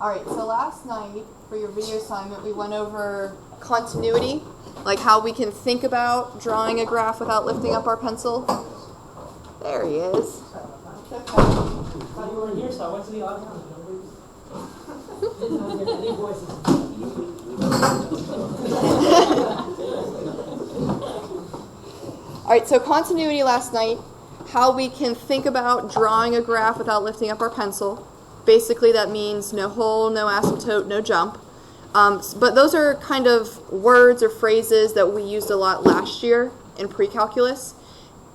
Alright, so last night for your video assignment we went over continuity, like how we can think about drawing a graph without lifting up our pencil. There he is. I thought you weren't here, so I went to the auditorium. Any voices? Alright, so continuity last night, how we can think about drawing a graph without lifting up our pencil. Basically that means no hole, no asymptote, no jump. But those are kind of words or phrases that we used a lot last year in pre-calculus.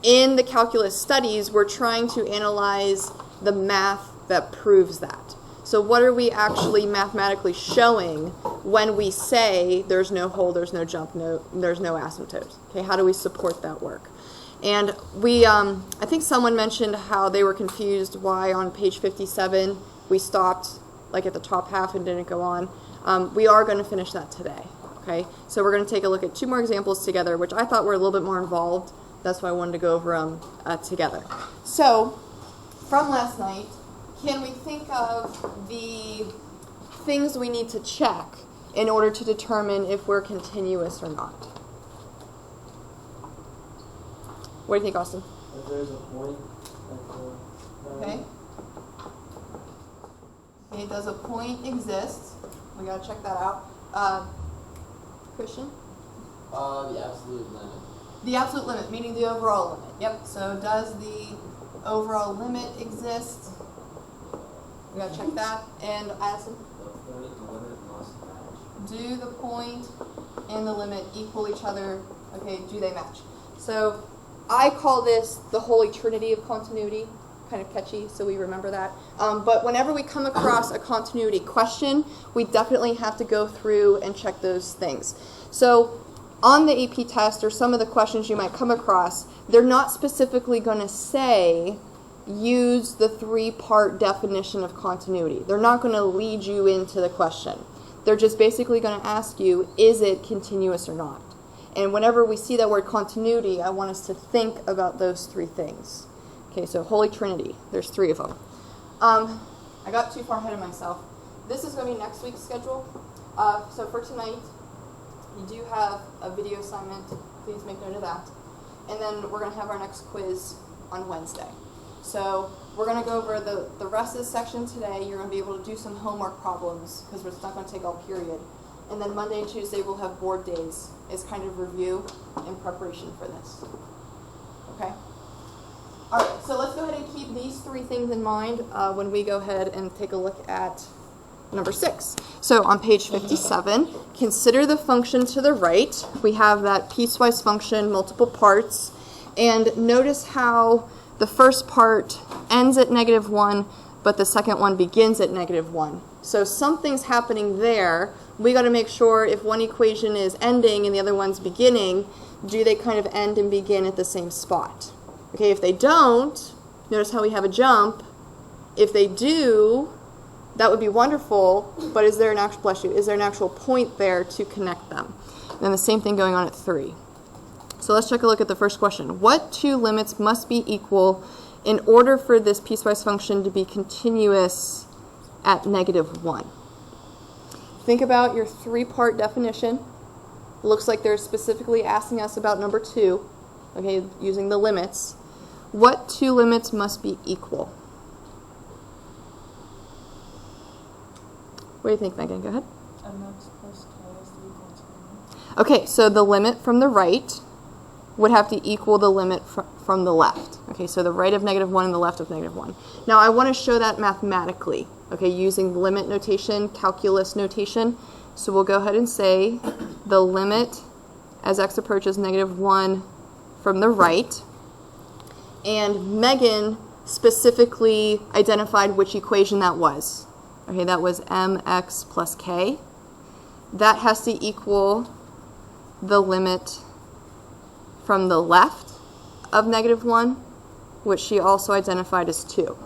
In the calculus studies, we're trying to analyze the math that proves that. So what are we actually mathematically showing when we say there's no hole, there's no jump, there's no asymptote? Okay, how do we support that work? And we, I think someone mentioned how they were confused why on page 57 we stopped like at the top half and didn't go on. We are going to finish that today. Okay, so we're going to take a look at two more examples together, which I thought were a little bit more involved. That's why I wanted to go over them together. So, from last night, can we think of the things we need to check in order to determine if we're continuous or not? What do you think, Austin? If there's a point Okay. Okay, does a point exist? We gotta check that out. Christian? The absolute limit. The absolute limit, meaning the overall limit. Yep. So does the overall limit exist? We gotta check that. And Addison? The point and limit must match. Do the point and the limit equal each other? Okay, do they match? So I call this the Holy Trinity of continuity. Kind of catchy, so we remember that. But whenever we come across a continuity question, we definitely have to go through and check those things. So on the AP test, or some of the questions you might come across, they're not specifically going to say, use the three-part definition of continuity. They're not going to lead you into the question. They're just basically going to ask you, is it continuous or not? And whenever we see that word continuity, I want us to think about those three things. Okay, so Holy Trinity. There's three of them. I got too far ahead of myself. This is going to be next week's schedule. So for tonight, you do have a video assignment. Please make note of that. And then we're going to have our next quiz on Wednesday. So we're going to go over the rest of the section today. You're going to be able to do some homework problems because it's not going to take all period. And then Monday and Tuesday we'll have board days as kind of review in preparation for this. Okay? All right, so let's go ahead and keep these three things in mind when we go ahead and take a look at number 6. So on page 57, consider the function to the right. We have that piecewise function, multiple parts. And notice how the first part ends at -1, but the second one begins at -1. So something's happening there. We got to make sure if one equation is ending and the other one's beginning, do they kind of end and begin at the same spot? Okay, if they don't, notice how we have a jump. If they do, that would be wonderful, but is there an actual, bless you, is there an actual point there to connect them? And then the same thing going on at 3. So let's take a look at the first question. What two limits must be equal in order for this piecewise function to be continuous at -1? Think about your three-part definition. It looks like they're specifically asking us about number 2, okay, using the limits. What two limits must be equal? What do you think, Megan? Go ahead. mx plus k is equal to 1. Okay, so the limit from the right would have to equal the limit from the left. Okay, so the right of -1 and the left of -1. Now I want to show that mathematically, okay, using limit notation, calculus notation. So we'll go ahead and say the limit as x approaches -1 from the right. And Megan specifically identified which equation that was. Okay, that was mx plus k. That has to equal the limit from the left of -1, which she also identified as 2.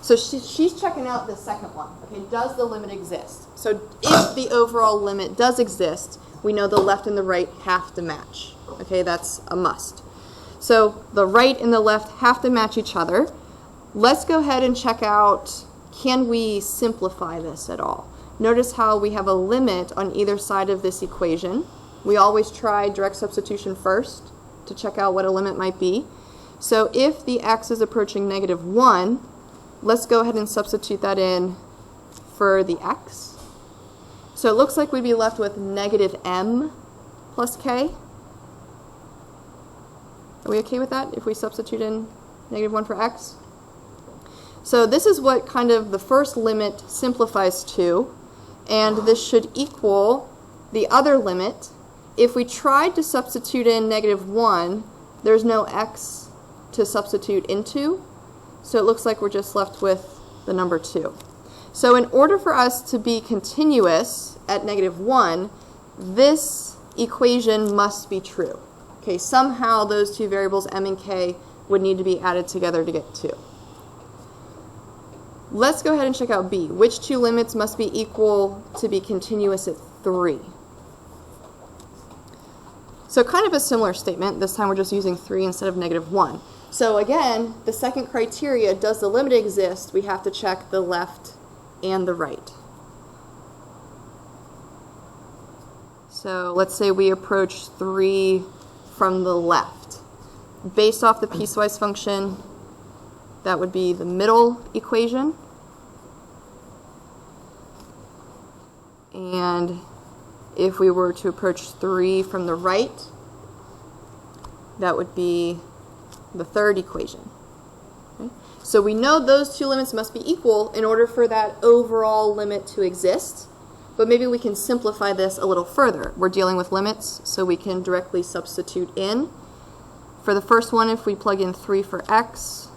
So she's checking out the second one. Okay, does the limit exist? So if the overall limit does exist, we know the left and the right have to match. Okay, that's a must. So the right and the left have to match each other. Let's go ahead and check out, can we simplify this at all? notice how we have a limit on either side of this equation. We always try direct substitution first to check out what a limit might be. So if the x is approaching -1, let's go ahead and substitute that in for the x. So it looks like we'd be left with -m plus k. Are we okay with that if we substitute in -1 for x? So this is what kind of the first limit simplifies to, and this should equal the other limit. If we tried to substitute in -1, there's no x to substitute into, so it looks like we're just left with the number 2. So in order for us to be continuous at -1, this equation must be true. Okay, somehow those two variables, m and k, would need to be added together to get 2. Let's go ahead and check out b. Which two limits must be equal to be continuous at 3? So kind of a similar statement. This time we're just using 3 instead of -1. So again, the second criteria, does the limit exist? We have to check the left and the right. So let's say we approach 3 from the left. Based off the piecewise function, that would be the middle equation. And if we were to approach 3 from the right, that would be the third equation. Okay? So we know those two limits must be equal in order for that overall limit to exist. But maybe we can simplify this a little further. We're dealing with limits, so we can directly substitute in. For the first one, if we plug in 3 for x,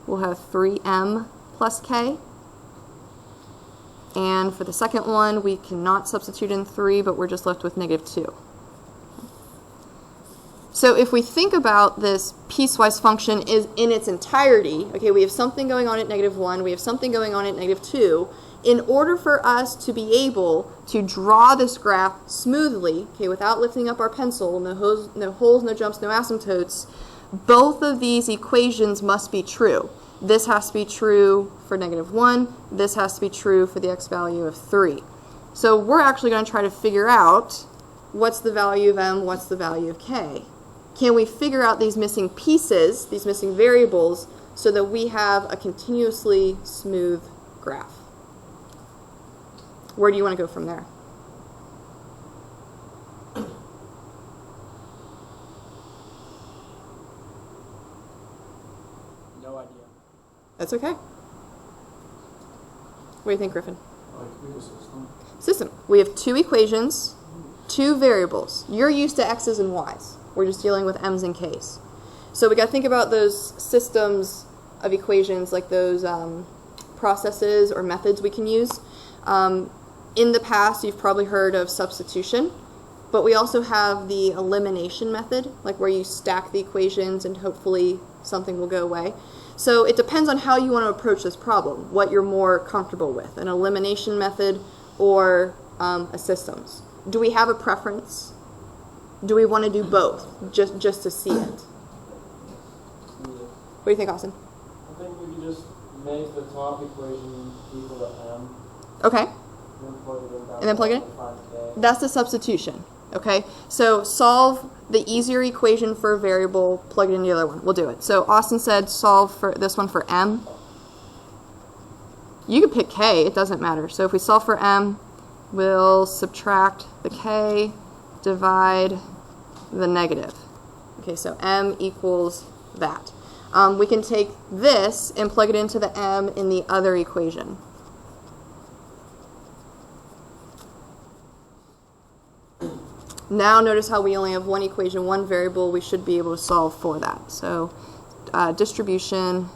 we'll have 3m plus k. And for the second one, we cannot substitute in 3, but we're just left with -2. So if we think about this piecewise function is in its entirety, okay, we have something going on at -1, we have something going on at -2. In order for us to be able to draw this graph smoothly, okay, without lifting up our pencil, no holes, no jumps, no asymptotes, both of these equations must be true. This has to be true for -1, this has to be true for the x value of 3. So we're actually going to try to figure out what's the value of m, what's the value of k. Can we figure out these missing pieces, these missing variables, so that we have a continuously smooth graph? Where do you want to go from there? No idea. That's okay. What do you think, Griffin? System. System. We have two equations, two variables. You're used to x's and y's. We're just dealing with m's and k's. So we got to think about those systems of equations, like those processes or methods we can use. In the past, you've probably heard of substitution, but we also have the elimination method, like where you stack the equations and hopefully something will go away. So it depends on how you want to approach this problem, what you're more comfortable with, an elimination method or a systems. Do we have a preference? Do we want to do both, just to see it? What do you think, Austin? I think we could just make the top equation equal to m. Okay. And then plug it in? That's the substitution. Okay, so solve the easier equation for a variable, plug it in the other one. We'll do it. So Austin said solve for this one for m. You could pick k, it doesn't matter. So if we solve for m, we'll subtract the k, divide the negative. Okay, so m equals that. We can take this and plug it into the m in the other equation. Now notice how we only have one equation, one variable. We should be able to solve for that. So distribution,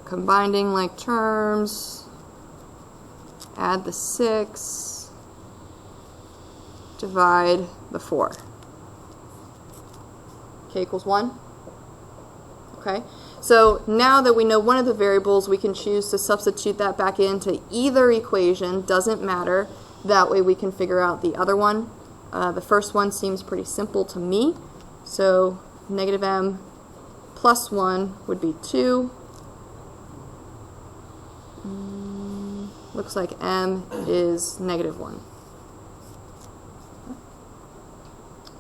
combining like terms, add the 6, divide the 4. K equals 1. Okay, so now that we know one of the variables, we can choose to substitute that back into either equation, doesn't matter. That way we can figure out the other one. The first one seems pretty simple to me. So -m plus 1 would be 2. looks like m is -1.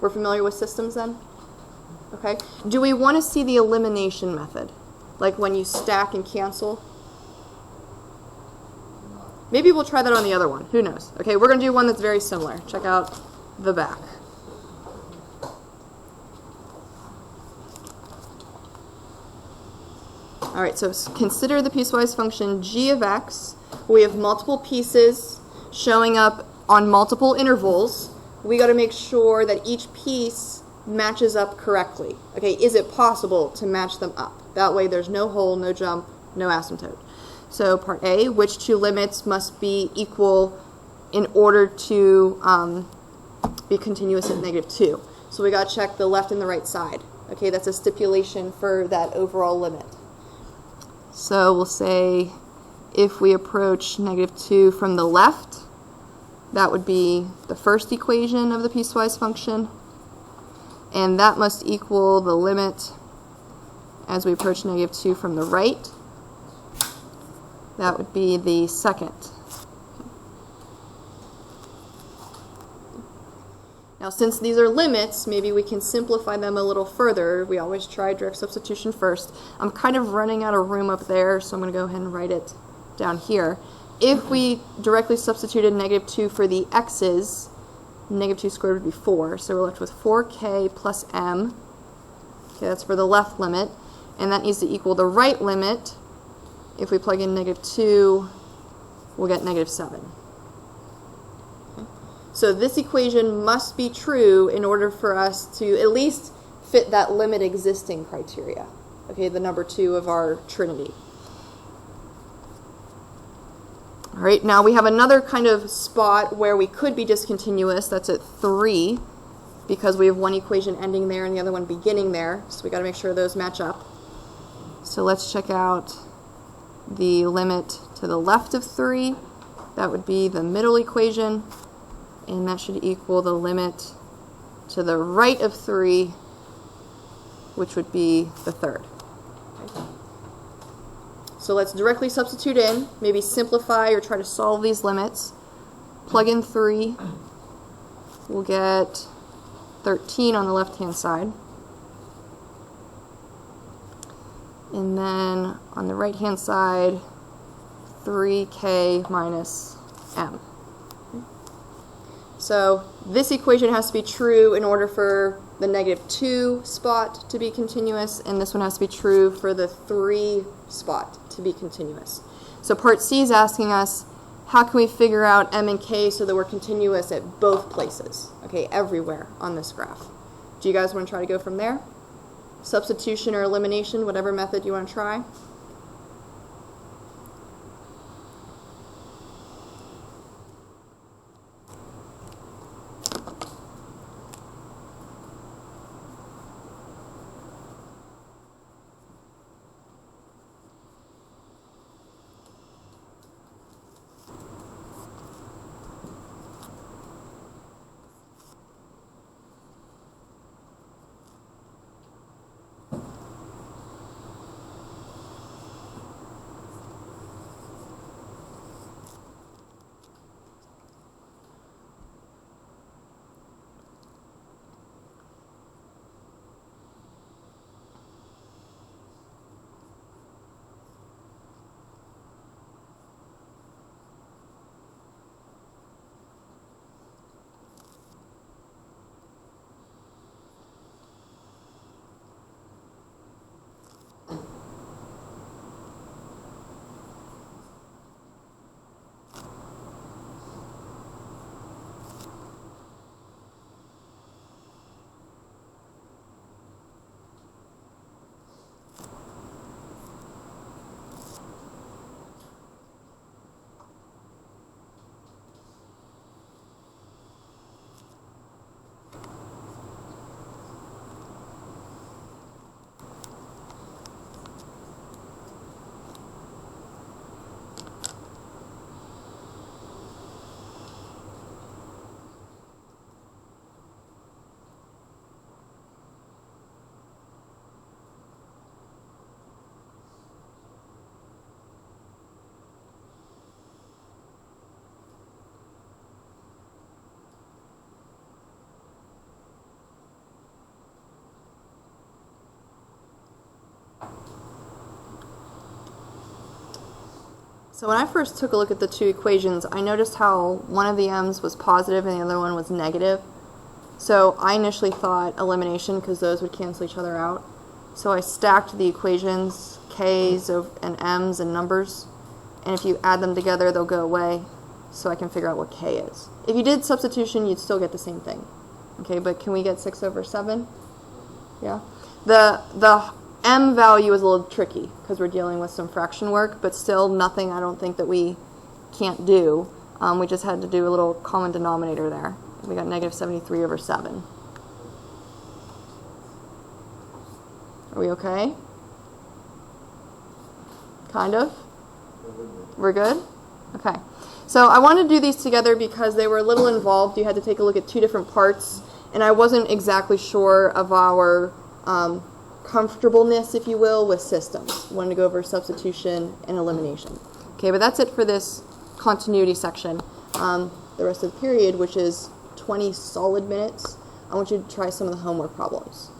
We're familiar with systems then? Okay. Do we want to see the elimination method? Like when you stack and cancel? Maybe we'll try that on the other one. Who knows? Okay, we're going to do one that's very similar. Check out the back. All right, so consider the piecewise function g of x. We have multiple pieces showing up on multiple intervals. We got to make sure that each piece matches up correctly. Okay, is it possible to match them up? That way there's no hole, no jump, no asymptote. So part A, which two limits must be equal in order to be continuous at -2? So we got to check the left and the right side. Okay, that's a stipulation for that overall limit. So we'll say if we approach -2 from the left, that would be the first equation of the piecewise function, and that must equal the limit as we approach -2 from the right. That would be the second. Now, since these are limits, maybe we can simplify them a little further. We always try direct substitution first. I'm kind of running out of room up there, so I'm going to go ahead and write it down here. If we directly substituted -2 for the x's, -2 squared would be 4, so we're left with 4k plus m. Okay, that's for the left limit, and that needs to equal the right limit. If we plug in -2, we'll get -7. So this equation must be true in order for us to at least fit that limit existing criteria. Okay, the number 2 of our trinity. All right, now we have another kind of spot where we could be discontinuous. That's at 3, because we have one equation ending there and the other one beginning there. So we got to make sure those match up. So let's check out the limit to the left of 3. That would be the middle equation, and that should equal the limit to the right of 3, which would be the third. Okay. So let's directly substitute in, maybe simplify or try to solve these limits. Plug in 3, we'll get 13 on the left-hand side. And then on the right-hand side, 3k minus m. So this equation has to be true in order for the -2 spot to be continuous, and this one has to be true for the 3 spot to be continuous. So part C is asking us, how can we figure out m and k so that we're continuous at both places, okay, everywhere on this graph? Do you guys want to try to go from there? Substitution or elimination, whatever method you want to try. So when I first took a look at the two equations, I noticed how one of the m's was positive and the other one was negative. So I initially thought elimination because those would cancel each other out. So I stacked the equations, k's and m's and numbers, and if you add them together, they'll go away, so I can figure out what k is. If you did substitution, you'd still get the same thing. Okay, but can we get 6 over 7? Yeah. The m value is a little tricky because we're dealing with some fraction work, but still nothing I don't think that we can't do. We just had to do a little common denominator there. We got negative 73 over 7. Are we okay? Kind of? We're good? Okay. So I wanted to do these together because they were a little involved. You had to take a look at two different parts, and I wasn't exactly sure of our comfortableness, if you will, with systems. I wanted to go over substitution and elimination. Okay, but that's it for this continuity section. The rest of the period, which is 20 solid minutes, I want you to try some of the homework problems.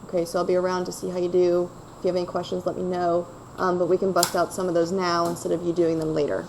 Okay, so I'll be around to see how you do. If you have any questions, let me know. But we can bust out some of those now instead of you doing them later.